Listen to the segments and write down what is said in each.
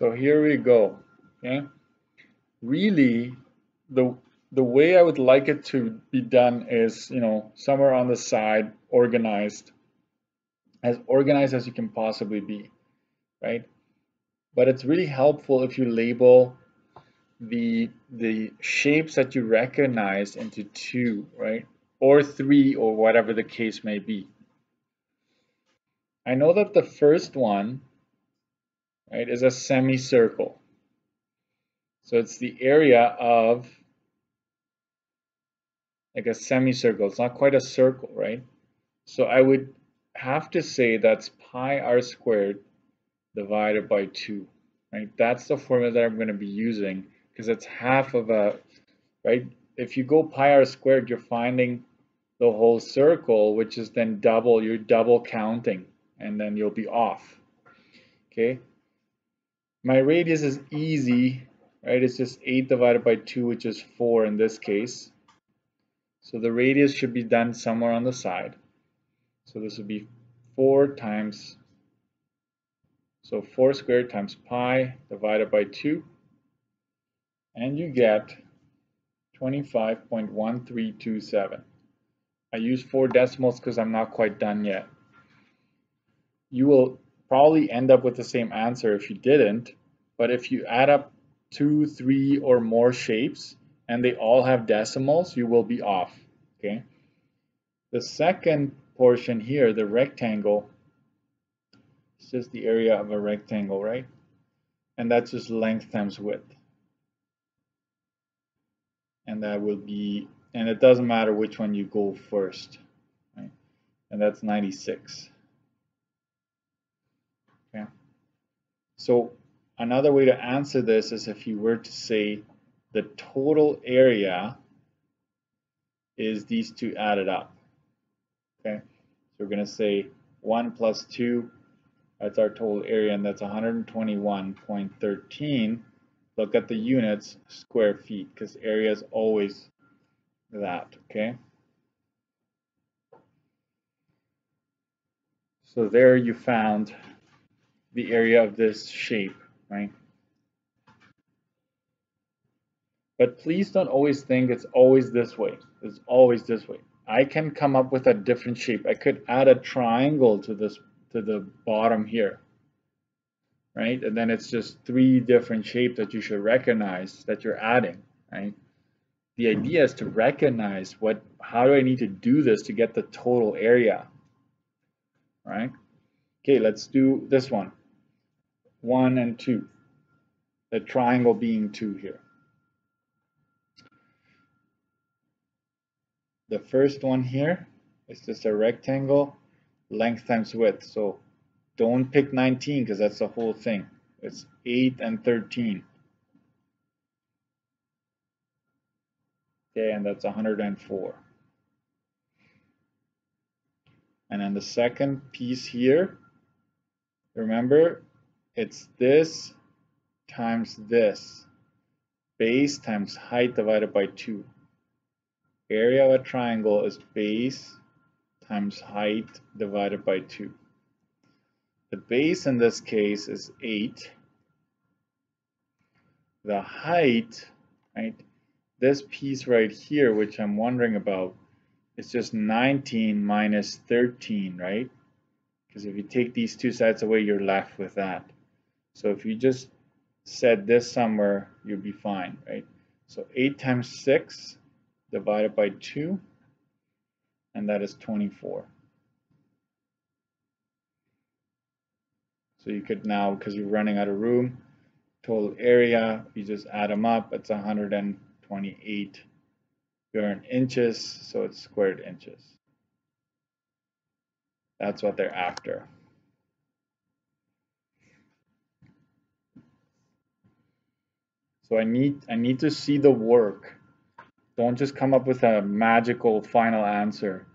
So here we go. Okay. Really, the way I would like it to be done is, somewhere on the side, organized as you can possibly be, right? But it's really helpful if you label the shapes that you recognize into 2, right? Or 3, or whatever the case may be. I know that the first one, right, is a semicircle. So it's the area of like a semicircle. It's not quite a circle, right? So I would have to say that's pi r squared divided by 2, right? That's the formula that I'm going to be using because it's half of a, right? If you go pi r squared, you're finding the whole circle, which is then double, you're double counting, and then you'll be off, okay? My radius is easy, right? It's just 8 divided by 2, which is 4 in this case. So the radius should be done somewhere on the side. So this would be 4 times, so 4 squared times pi divided by 2, and you get 25.1327. I use 4 decimals because I'm not quite done yet. You will probably end up with the same answer if you didn't, but if you add up 2, 3, or more shapes and they all have decimals, you will be off, okay? The second portion here, the rectangle, it's just the area of a rectangle, right? And that's just length times width. And that will be, and it doesn't matter which one you go first, right? And that's 96. Okay. So another way to answer this is if you were to say the total area is these two added up. Okay. So we're going to say 1 plus 2, that's our total area, and that's 121.13. Look at the units, square feet, because area is always that, okay? So there you found the area of this shape, right? But please don't always think it's always this way. It's always this way. I can come up with a different shape. I could add a triangle to this, to the bottom here, right? And then it's just 3 different shapes that you should recognize that you're adding, right? The idea is to recognize how do I need to do this to get the total area, right? Okay, let's do this one. 1 and 2. The triangle being 2 here. The first one here is just a rectangle, length times width. So don't pick 19 because that's the whole thing. It's 8 and 13. Okay, and that's 104. And then the second piece here, remember, it's this times this. Base times height divided by 2. Area of a triangle is base times height divided by 2. The base in this case is 8. The height, right, this piece right here, which I'm wondering about, is just 19 minus 13, right? Because if you take these two sides away, you're left with that. So if you just set this somewhere, you'll be fine, right? So 8 times 6 divided by 2, and that is 24. So you could now, because you're running out of room, total area, you just add them up, it's 128. You're in inches, so it's squared inches. That's what they're after. So I need to see the work. Don't just come up with a magical final answer.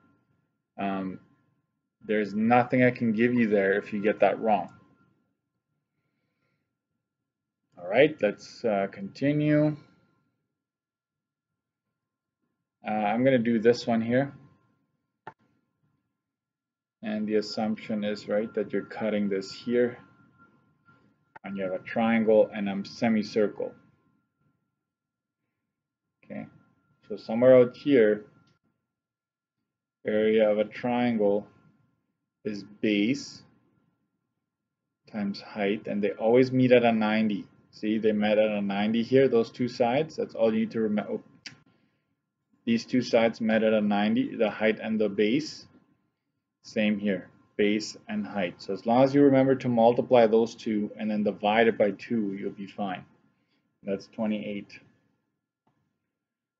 There's nothing I can give you there if you get that wrong. All right, let's continue. I'm going to do this one here. And the assumption is, right, that you're cutting this here. and you have a triangle and a semicircle. Okay, so somewhere out here, area of a triangle is base times height, and they always meet at a 90. See, they met at a 90 here, those two sides. That's all you need to remember. Oh, these two sides met at a 90, the height and the base. Same here, base and height. So as long as you remember to multiply those two and then divide it by 2, you'll be fine. That's 28.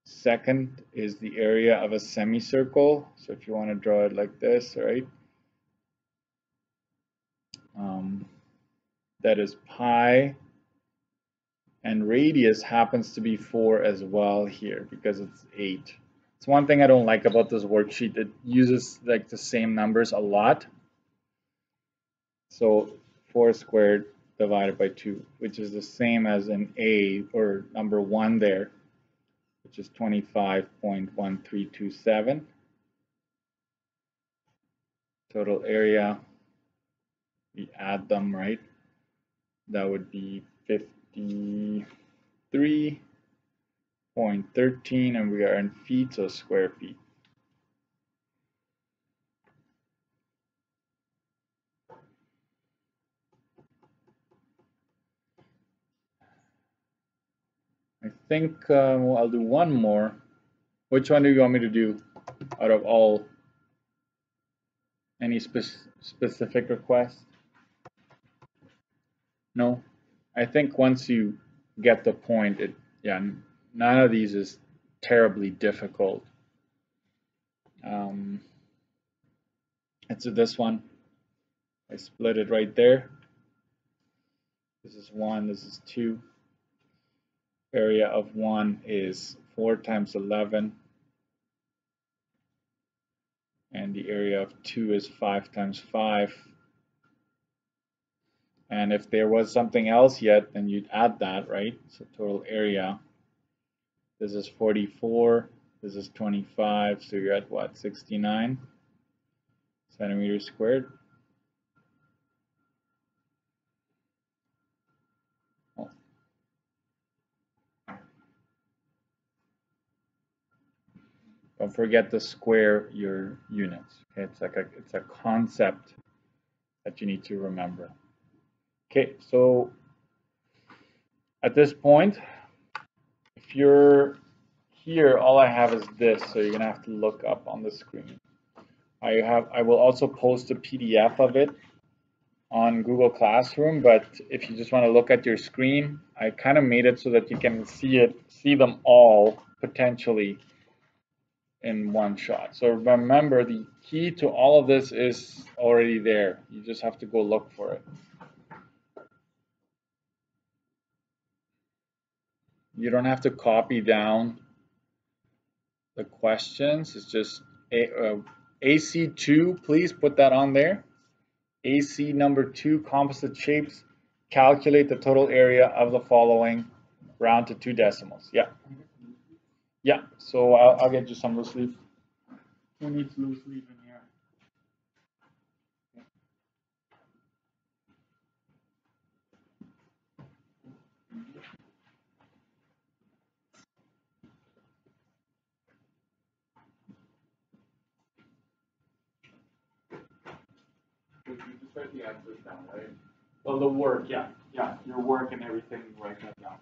Second is the area of a semicircle. So if you want to draw it like this, right? That is pi, and radius happens to be 4 as well here because it's 8. It's one thing I don't like about this worksheet. It uses like the same numbers a lot. So 4 squared divided by 2, which is the same as in A, or number 1 there, which is 25.1327. Total area, we add them, right? That would be 53.13, and we are in feet, so square feet. I think I'll do one more. Which one do you want me to do out of all? Any specific request? No? I think once you get the point, yeah, none of these is terribly difficult. It's this one. I split it right there. This is 1, this is 2. Area of 1 is 4 times 11. And the area of 2 is 5 times 5. And if there was something else yet, then you'd add that, right? So total area, this is 44, this is 25, so you're at what, 69 centimeters squared? Oh. Don't forget to square your units. Okay, it's a concept that you need to remember. Okay, so at this point, if you're here, all I have is this, so you're gonna have to look up on the screen. I will also post a PDF of it on Google Classroom, but if you just want to look at your screen, I kind of made it so that you can see them all potentially in one shot. So remember, the key to all of this is already there. You just have to go look for it. You don't have to copy down the questions. It's just AC2, please put that on there. AC number 2, composite shapes. Calculate the total area of the following, round to 2 decimals. Yeah. Yeah, so I'll get you some loose leaf. Who needs loose leaf in here? You just write the answers down, right? Well, the work, yeah, your work and everything, write that down.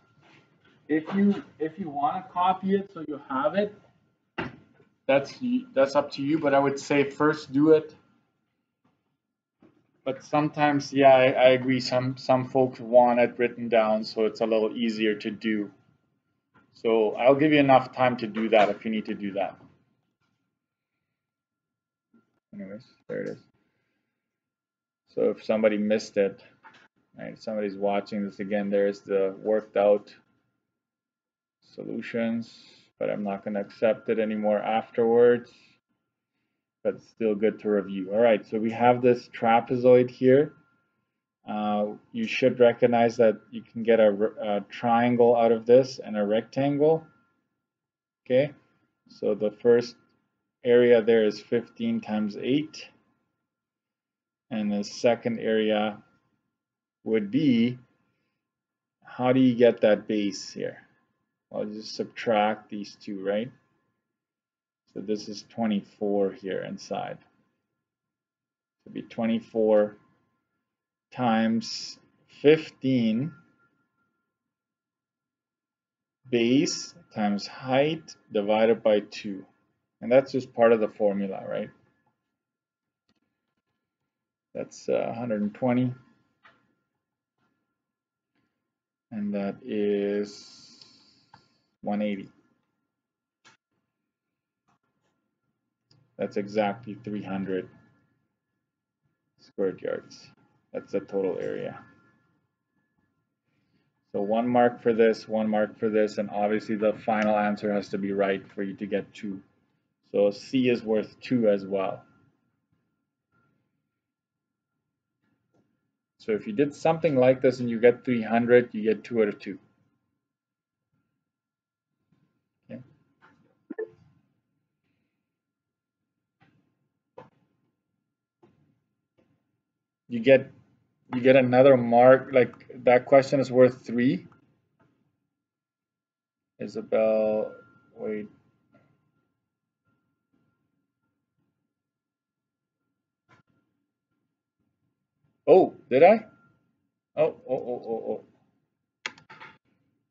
If you want to copy it so you have it, that's up to you. But I would say first do it. But sometimes, yeah, I agree. Some folks want it written down, so it's a little easier to do. So I'll give you enough time to do that if you need to do that. Anyways, there it is. So if somebody missed it, right, somebody's watching this again, there's the worked out solutions, but I'm not going to accept it anymore afterwards. But it's still good to review. All right, so we have this trapezoid here. You should recognize that you can get a triangle out of this and a rectangle. Okay, so the first area there is 15 times 8. And the second area would be how do you get that base here? Well, just subtract these two, right? So this is 24 here inside. It'll be 24 times 15 base times height divided by 2. And that's just part of the formula, right? That's 120. And that is 180. That's exactly 300 square yards. That's the total area. So 1 mark for this, 1 mark for this, and obviously the final answer has to be right for you to get 2. So C is worth 2 as well. So if you did something like this and you get 300, you get 2 out of 2. Okay. You get another mark, like that question is worth 3. Isabel, wait. Oh, did I? Oh.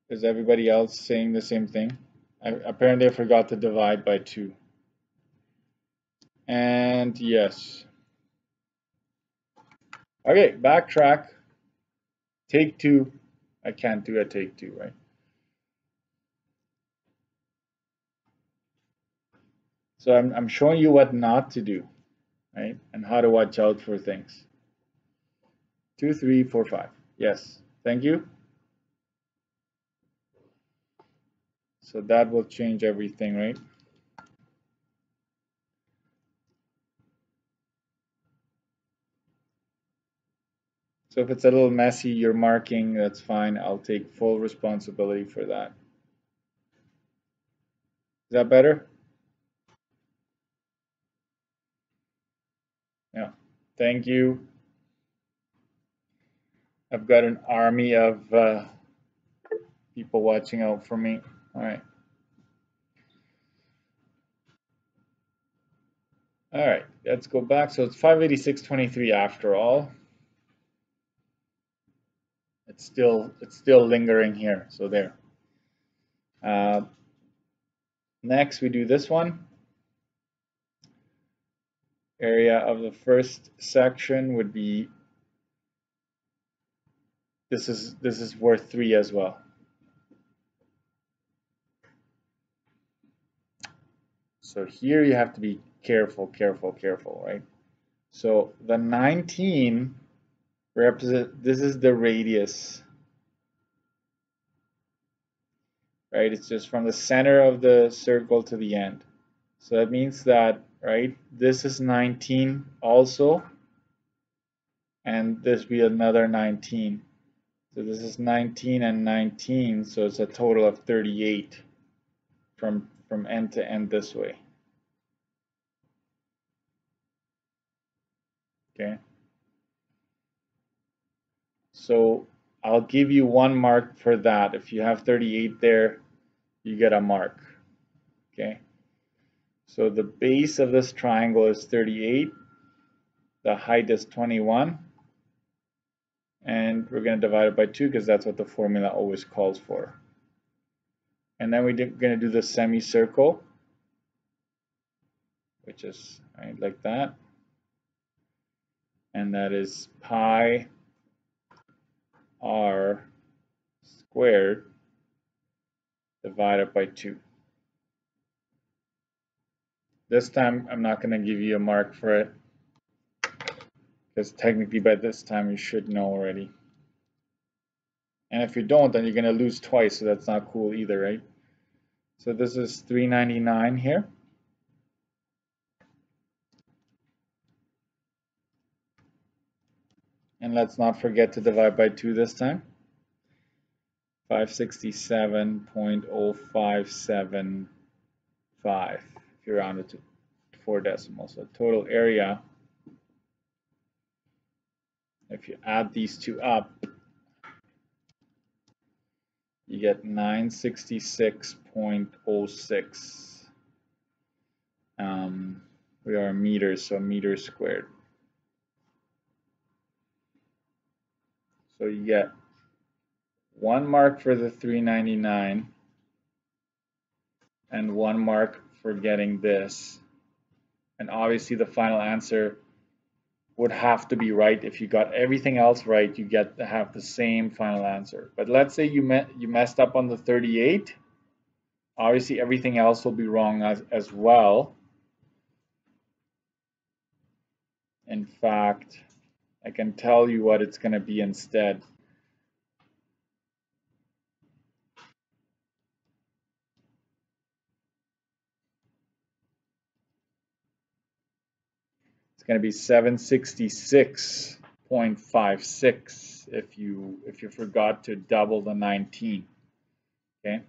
Is everybody else saying the same thing? Apparently I forgot to divide by 2. And yes. Okay, backtrack. Take 2. I can't do a take 2, right? So I'm showing you what not to do, right? And how to watch out for things. 2, 3, 4, 5. Yes, thank you. So that will change everything, right? So if it's a little messy, you're marking, that's fine. I'll take full responsibility for that. Is that better? Yeah. Thank you. I've got an army of people watching out for me. All right. All right, let's go back. So it's 586.23 after all. It's still lingering here. So there. Next, we do this one. Area of the first section would be. This is worth 3 as well. So here you have to be careful, right? So the 19 represent, this is the radius, right? It's just from the center of the circle to the end. So that means that, right, this is 19 also, and this will be another 19. So this is 19 and 19, so it's a total of 38 from end to end this way. Okay. So I'll give you 1 mark for that. If you have 38 there, you get a mark. Okay. So the base of this triangle is 38. The height is 21. And we're going to divide it by 2 because that's what the formula always calls for. And then we're going to do the semicircle, which is right like that. And that is pi r squared divided by 2. This time I'm not going to give you a mark for it, because technically by this time you should know already. And if you don't, then you're going to lose twice, so that's not cool either, right? So this is 399 here. And let's not forget to divide by 2 this time. 567.0575 if you round it to 4 decimals. So total area, if you add these two up, you get 966.06. We are meters, so meters squared. So you get 1 mark for the 399 and 1 mark for getting this. And obviously the final answer would have to be right. If you got everything else right, you get to have the same final answer. But let's say you messed up on the 38. Obviously everything else will be wrong as well. In fact, I can tell you what it's going to be instead. It's going to be 766.56 if you forgot to double the 19. Okay,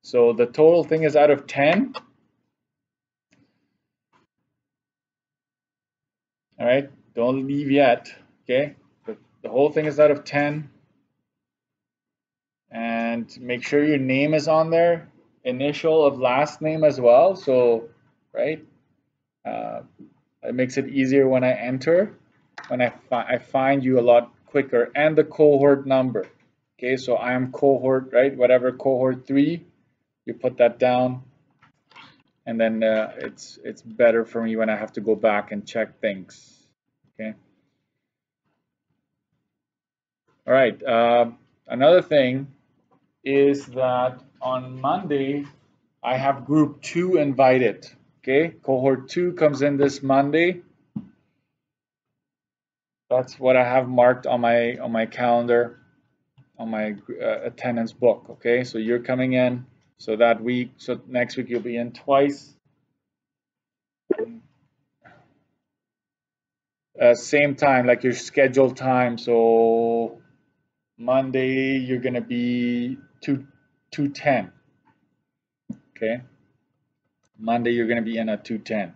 so the total thing is out of 10. All right, don't leave yet. Okay, the whole thing is out of 10. And make sure your name is on there, initial of last name as well. So, right, it makes it easier when I enter, when I find you a lot quicker, and the cohort number. Okay, so I am cohort, right? Whatever cohort 3, you put that down, and then it's better for me when I have to go back and check things. Okay. All right. Another thing is that on Monday I have group 2 invited. Okay, cohort 2 comes in this Monday. That's what I have marked on my calendar, on my attendance book. Okay, so you're coming in, so that week, so next week you'll be in twice. Same time, like your scheduled time. So Monday you're gonna be 2:10. Okay, Monday you're gonna be in at 2:10.